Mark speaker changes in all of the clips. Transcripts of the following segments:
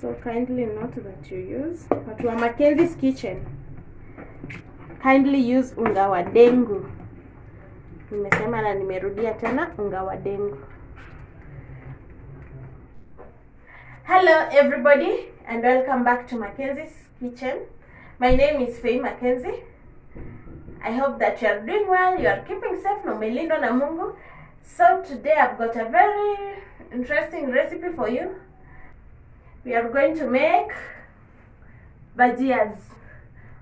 Speaker 1: So kindly note that you use watu wa Mackenzie's Kitchen, kindly use unga wa dengu. Nimesema na nimerudia tena, unga wa dengu. Hello everybody and welcome back to Mackenzie's Kitchen. My name is Faye Mackenzie. I hope that you are doing well, you are keeping safe, no melindwa na Mungu. So today I've got a very interesting recipe for you. We are going to make Bhajias.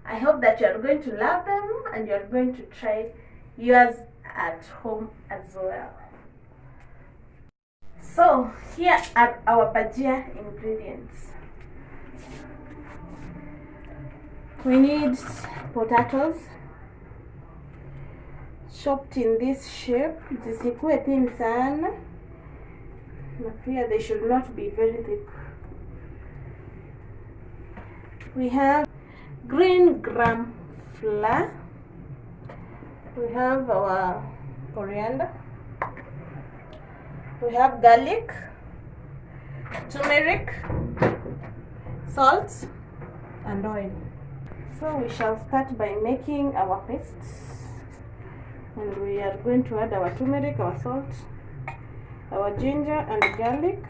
Speaker 1: I hope that you are going to love them and you are going to try yours at home as well. So here are our Bhajia ingredients. We need potatoes chopped in this shape. Zisikuwe thin sana, na pia they should not be very thick. We have green gram flour. We have our coriander. We have garlic, turmeric, salt, and oil. So we shall start by making our paste. And we are going to add our turmeric, our salt, our ginger and garlic.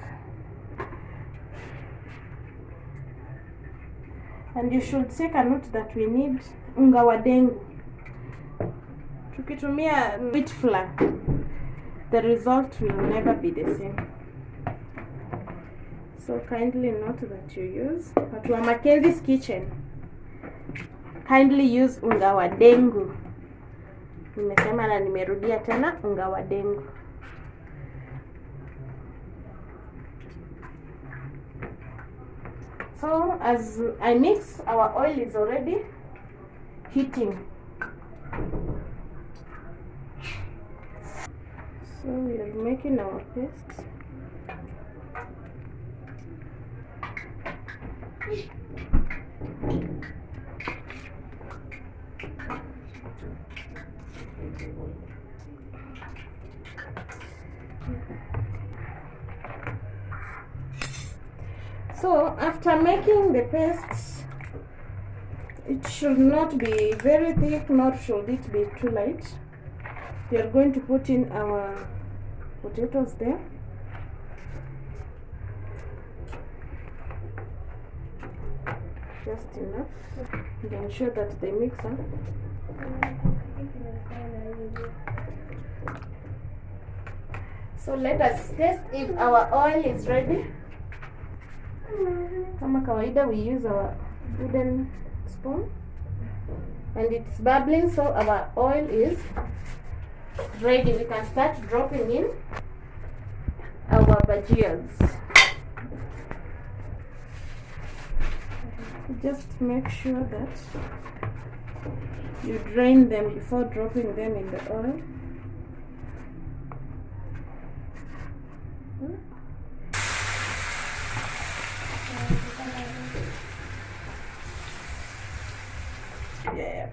Speaker 1: And you should take a note that we need unga wa dengu. Tukitumia wheat flour, the result will never be the same. So kindly note that you use watu wa Mackenzie's Kitchen, kindly use unga wa dengu. Nimesema na nimerudia tena, unga wa dengu. So as I mix, our oil is already heating. So we are making our paste. So after making the paste, it should not be very thick, nor should it be too light. We are going to put in our potatoes there. Just enough. And ensure that they mix up. So let us test if our oil is ready. Kama kawaida, we use our wooden spoon and it's bubbling, so our oil is ready. We can start dropping in our Bhajias. Just make sure that you drain them before dropping them in the oil. Yeah.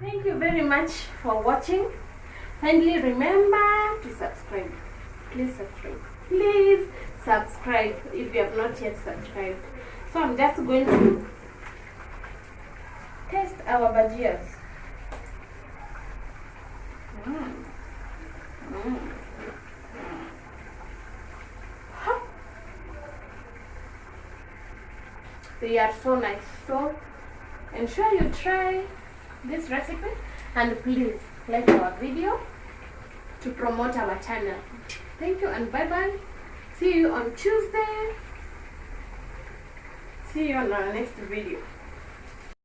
Speaker 1: Thank you very much for watching. Kindly remember to subscribe. Please subscribe. Please subscribe if you have not yet subscribed. So I'm just going to test our bhajias. They are so nice. So ensure you try this recipe and please like our video to promote our channel. Thank you and bye bye. See you on Tuesday. See you on our next video.